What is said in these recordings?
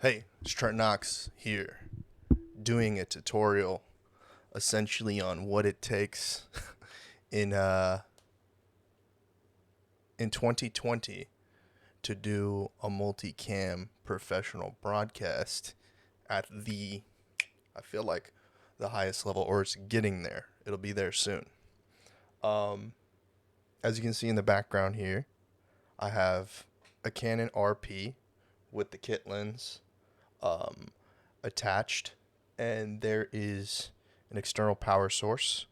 Hey, it's Trent Knox here, doing a tutorial essentially on what it takes in uh in 2020 to do a multicam professional broadcast at I feel like the highest level, or it's getting there. It'll be there soon. Um as you can see in the background here, I have a Canon RP with the kit lens um, attached, and there is an external power source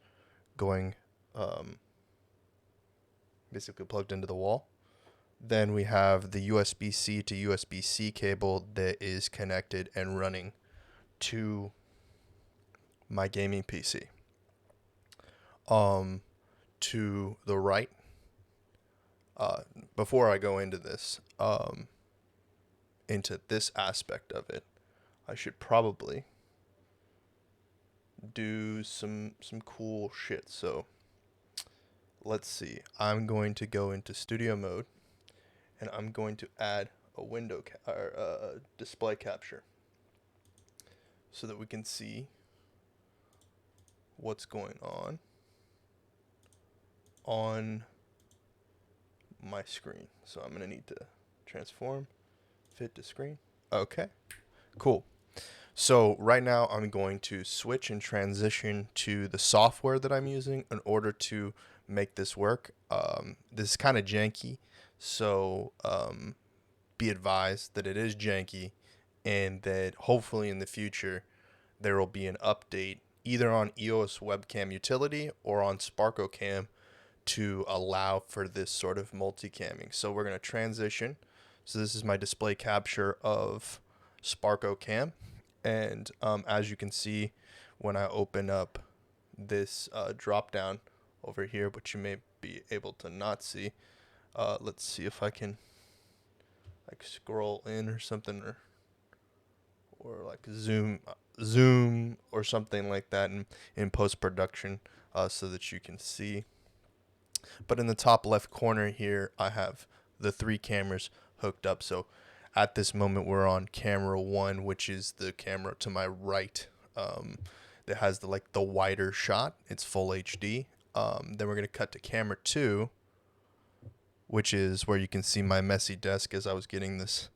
going basically plugged into the wall. Then we have the USB-C to USB-C cable that is connected and running to my gaming PC. To the right, before I go into this, into this aspect of it, I should probably do some cool shit. So let's see. I'm going to go into studio mode, and I'm going to add a display capture so that we can see what's going on my screen. So I'm going to need to transform, fit to screen. Okay, cool. So right now I'm going to switch and transition to the software that I'm using in order to make this work. This is kind of janky, so be advised that it is janky, and that hopefully in the future there will be an update either on EOS Webcam Utility or on SparkOCam to allow for this sort of multicamming. So we're going to transition. So this is my display capture of SparkOCam. And as you can see, when I open up this drop down over here, which you may be able to not see, let's see if I can like scroll in or something, or like zoom or something like that in post-production, so that you can see. But in the top left corner here, I have the 3 cameras hooked up. So at this moment, we're on camera 1, which is the camera to my right, that has the wider shot. It's full HD. Then we're gonna cut to camera 2, which is where you can see my messy desk as I was getting this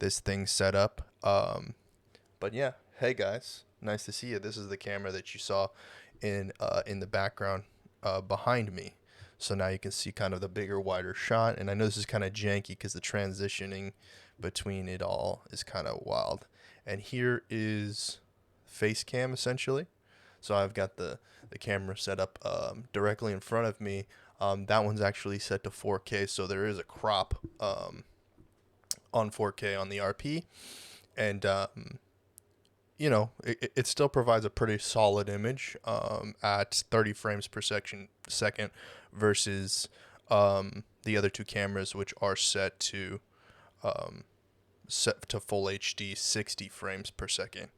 thing set up. But yeah, hey guys, nice to see you. This is the camera that you saw in the background behind me. So now you can see kind of the bigger, wider shot. And I know this is kind of janky because the transitioning between it all is kind of wild. And here is Facecam, essentially. So I've got the camera set up directly in front of me. That one's actually set to 4K, so there is a crop on 4K on the RP. And you know, it still provides a pretty solid image at 30 frames per second versus the other 2 cameras, which are set to full HD 60 frames per second.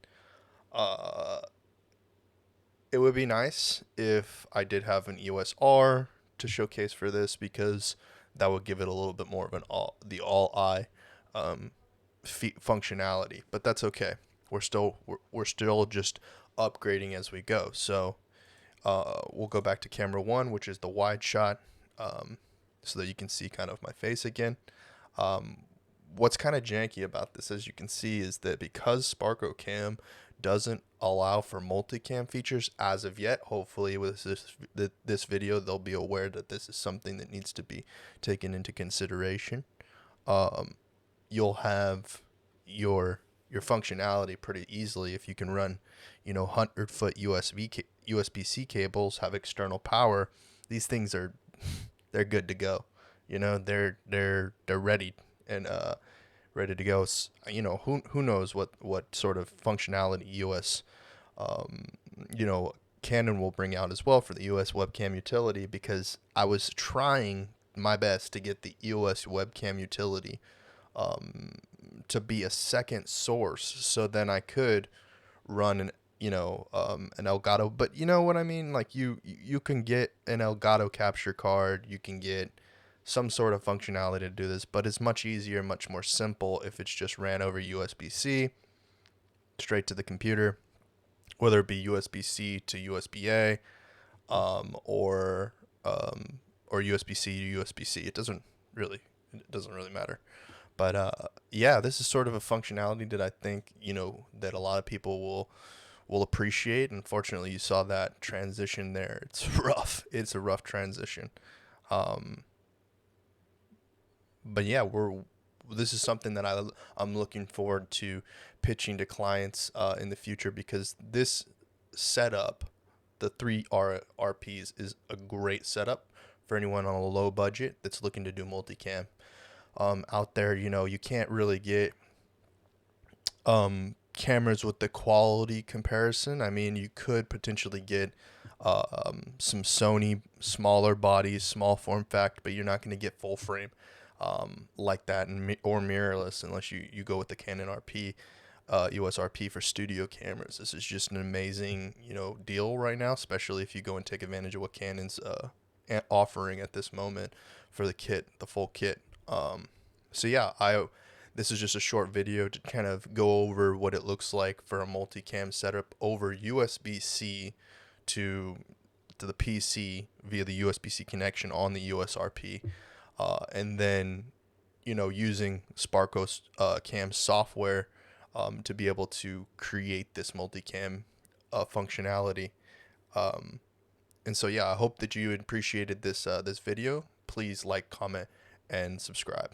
It would be nice if I did have an EOS R to showcase for this, because that would give it a little bit more of an all eye functionality, but that's okay. We're still just upgrading as we go. So we'll go back to camera 1, which is the wide shot, so that you can see kind of my face again. What's kind of janky about this, as you can see, is that because SparkOCam doesn't allow for multicam features as of yet, hopefully with this video they'll be aware that this is something that needs to be taken into consideration. You'll have your functionality pretty easily if you can run, 100-foot USB-C cables, have external power. These things they're good to go. They're ready and ready to go. Who knows what sort of functionality EOS Canon will bring out as well for the EOS Webcam Utility, because I was trying my best to get the EOS Webcam Utility to be a second source, so then I could run an Elgato. But you know what I mean? Like you can get an Elgato capture card, you can get some sort of functionality to do this, but it's much easier, much more simple if it's just ran over USB-C. straight to the computer, whether it be USB-C to USB-A, or USB-C to USB-C. It doesn't really matter. But yeah, this is sort of a functionality that I think, that a lot of people will appreciate. Unfortunately, you saw that transition there. It's rough. It's a rough transition. But yeah, this is something that I'm looking forward to pitching to clients in the future, because this setup, the three RPs, is a great setup for anyone on a low budget that's looking to do multicam. Out there, you can't really get cameras with the quality comparison. I mean, you could potentially get some Sony smaller bodies, small form factor, but you're not going to get full frame like that, or mirrorless, unless you go with the Canon RP, EOS RP for studio cameras. This is just an amazing deal right now, especially if you go and take advantage of what Canon's offering at this moment for the full kit. So yeah, this is just a short video to kind of go over what it looks like for a multicam setup over USB-C to the PC via the USB-C connection on the EOS RP, and then using SparkOCam software to be able to create this multicam functionality. And so yeah, I hope that you appreciated this video. Please like, comment, and subscribe.